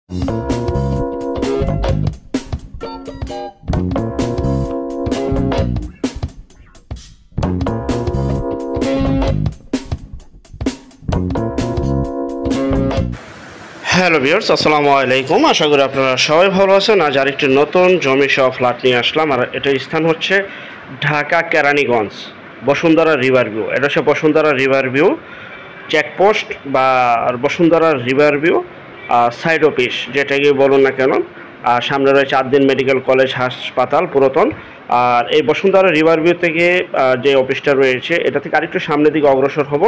Hello viewers, আসসালামু আলাইকুম। আশা করি আপনারা সবাই ভালো আছেন। আজ আরেকটি নতুন জমি সহ ফ্ল্যাট নিয়ে আসলাম। আর এটার স্থান হচ্ছে ঢাকা কেরানীগঞ্জ, বসুন্ধরা রিভার ভিউ। এটা হচ্ছে বসুন্ধরা রিভার ভিউ চেকপোস্ট বা Bashundhara river view side office, যেটাকে বলুন না কেন। আর সামনে রয়েছে আদ্দিন মেডিকেল কলেজ হাসপাতাল পুরাতন। আর এই বসুন্ধরা রিভার ভিউ থেকে যে অফিসটা রয়েছে, এটা থেকে আরেকটু সামনের দিকে অগ্রসর হব।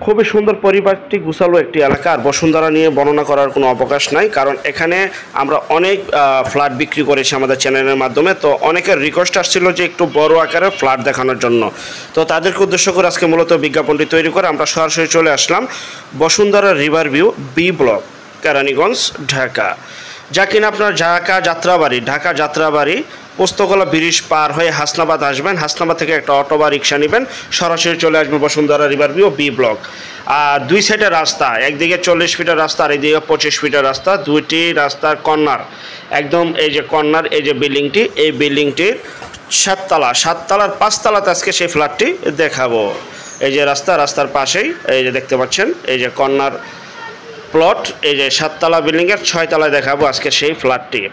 খুবই সুন্দর পরিপাটি গুছালো একটি এলাকা। আর বসুন্ধরা নিয়ে বর্ণনা করার কোনো অবকাশ নাই, কারণ এখানে আমরা অনেক ফ্ল্যাট বিক্রি করেছি আমাদের চ্যানেলের মাধ্যমে। তো অনেকের রিকোয়েস্ট আসছিল যে একটু বড় আকারে ফ্ল্যাট দেখানোর জন্য। তো তাদেরকে উদ্দেশ্য করে আজকে মূলত বিজ্ঞাপনটি তৈরি করে আমরা সরাসরি চলে আসলাম Bashundhara river view B block, Keraniganj, Dhaka. যা কিনা আপনার ঢাকা যাত্রাবাড়ি পোস্তকলা ব্রিজ পার হয়ে হাসনাবাদ আসবেন। হাসনাবাদ থেকে একটা অটো বা রিক্সা নেবেন, সরাসরি চলে আসবেন Bashundhara river view B block. আর দুই সাইডের রাস্তা, একদিকে 40 ফিটের রাস্তা আর এইদিকে 25 ফিটের রাস্তা। দুইটি রাস্তার কর্নার, একদম এই যে কর্নার, এই যে বিল্ডিংটি, এই বিল্ডিংটির সাততলার 5তলাতে আজকে সেই ফ্ল্যাটটি দেখাবো। এই যে রাস্তার পাশেই এই যে দেখতে পাচ্ছেন, এই যে কর্নার প্লট, এই যে 7তলা বিল্ডিংয়ের 6তলায় দেখাবো আজকে সেই ফ্ল্যাটটি।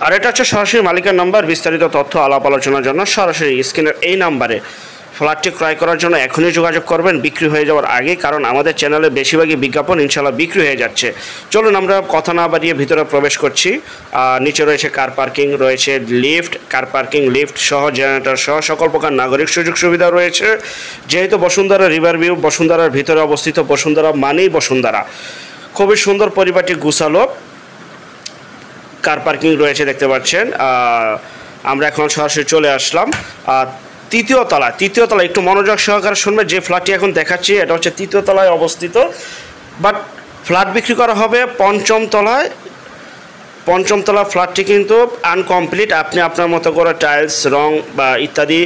আর এটা হচ্ছে সরাসরি মালিকের নাম্বার। বিস্তারিত তথ্য আলাপ আলোচনার জন্য সরাসরি স্ক্রিনের এই নাম্বারে ফ্ল্যাটটি ক্রয় করার জন্য এখনই যোগাযোগ করবেন, বিক্রি হয়ে যাওয়ার আগে, কারণ আমাদের চ্যানেলে বেশিরভাগই বিজ্ঞাপন ইনশাল্লাহ বিক্রি হয়ে যাচ্ছে। চলুন আমরা কথা না বাড়িয়ে ভিতরে প্রবেশ করছি। নিচে রয়েছে কার পার্কিং, রয়েছে লিফট, কার পার্কিং লিফট সহ জেনারেটর সহ সকল প্রকার নাগরিক সুযোগ সুবিধা রয়েছে। যেহেতু বসুন্ধরা রিভার ভিউ বসুন্ধরার ভিতরে অবস্থিত, বসুন্ধরা মানেই বসুন্ধরা। খুবই সুন্দর পরিপাটি গুছালো কার পার্কিং রয়েছে, দেখতে পাচ্ছেন। আমরা এখন সরাসরি চলে আসলাম তৃতীয় তলা। একটু মনোযোগ সহকারে শুনবে। যে ফ্ল্যাটটি এখন দেখাচ্ছি এটা হচ্ছে তৃতীয় তলায় অবস্থিত, বাট ফ্ল্যাট বিক্রি করা হবে পঞ্চম তলা। ফ্ল্যাটটি কিন্তু আনকমপ্লিট। আপনি আপনার মতো করে টাইলস, রং বা ইত্যাদি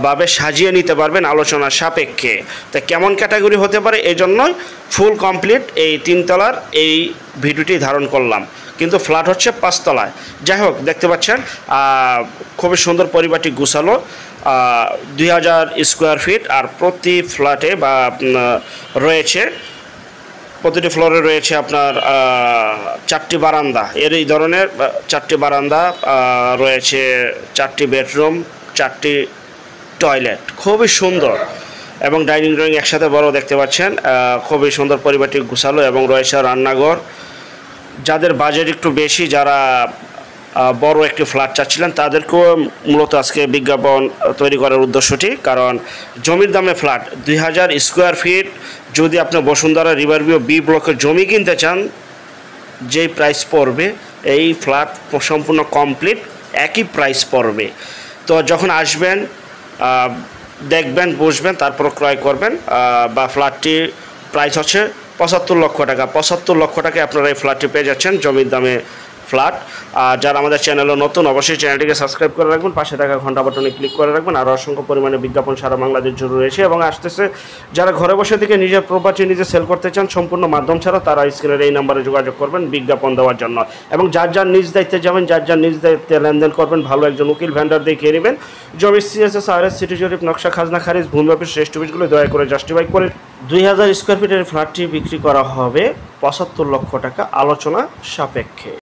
ভাবে সাজিয়ে নিতে পারবেন আলোচনার সাপেক্ষে। তা কেমন ক্যাটাগরি হতে পারে, এই জন্যই ফুল কমপ্লিট এই 3 তলার এই ভিডিওটি ধারণ করলাম। কিন্তু ফ্ল্যাট হচ্ছে 5 তলায়। যাই হোক, দেখতে পাচ্ছেন খুবই সুন্দর পরিপাটি গুছালো, 2000 স্কোয়ার ফিট। আর প্রতি ফ্ল্যাটে বা রয়েছে, প্রতিটি ফ্লোরে রয়েছে আপনার 4টি বারান্দা। এই ধরনের 4টি বারান্দা রয়েছে, 4টি বেডরুম, 4টি টয়লেট। খুবই সুন্দর, এবং ডাইনিং রুম একসাথে বড়, দেখতে পাচ্ছেন। খুবই সুন্দর পরিপাটি গুছালো, এবং রয়েছে রান্নাঘর। যাদের বাজেট একটু বেশি, যারা বড় একটি ফ্ল্যাট চাচ্ছিলেন, তাদেরকেও মূলত আজকে বিজ্ঞাপন তৈরি করার উদ্দেশ্যটি। কারণ জমির দামে ফ্ল্যাট 2000 স্কোয়ার ফিট, যদি আপনি বসুন্ধরা রিভার ভিউ বি ব্লকের জমি কিনতে চান, যেই প্রাইস পড়বে এই ফ্ল্যাট সম্পূর্ণ কমপ্লিট একই প্রাইস পড়বে। তো যখন আসবেন, দেখবেন, বুঝবেন, তারপর ক্রয় করবেন। বা ফ্ল্যাটটির প্রাইস হচ্ছে 75 লক্ষ টাকা। 75 লক্ষ টাকায় আপনারা এই ফ্ল্যাটটি পেয়ে যাচ্ছেন, জমির দামে ফ্ল্যাট। আর যারা আমাদের চ্যানেলে নতুন, অবশ্যই চ্যানেলটিকে সাবস্ক্রাইব করে রাখবেন, পাশে থাকা ঘন্টা বাটনে ক্লিক করে রাখবেন। আর অসংখ্য পরিমাণে বিজ্ঞাপন সারা বাংলাদেশ জুড়ে রয়েছে এবং আসতেছে। যারা ঘরে বসে থেকে নিজের প্রপার্টি নিজে সেল করতে চান সম্পূর্ণ মাধ্যম ছাড়া, তারা স্ক্রিনের এই নাম্বারে যোগাযোগ করবেন বিজ্ঞাপন দেওয়ার জন্য। এবং যার নিজ দায়িত্বে যাবেন, যার নিজ দায়িত্বে লেনদেন করবেন, ভালো একজন উকিল ভেন্ডার দেখিয়ে নেবেন। জমির CSS, RS, সিটি জরিপ, নকশা, খাজনা খারিজ, ভূমি অফিস, রেস্টিফিটগুলো দয়া করে জাস্টিফাই করে 2000 স্কোয়ার ফিটের ফ্ল্যাটটি বিক্রি করা হবে 75 লক্ষ টাকা আলোচনা সাপেক্ষে।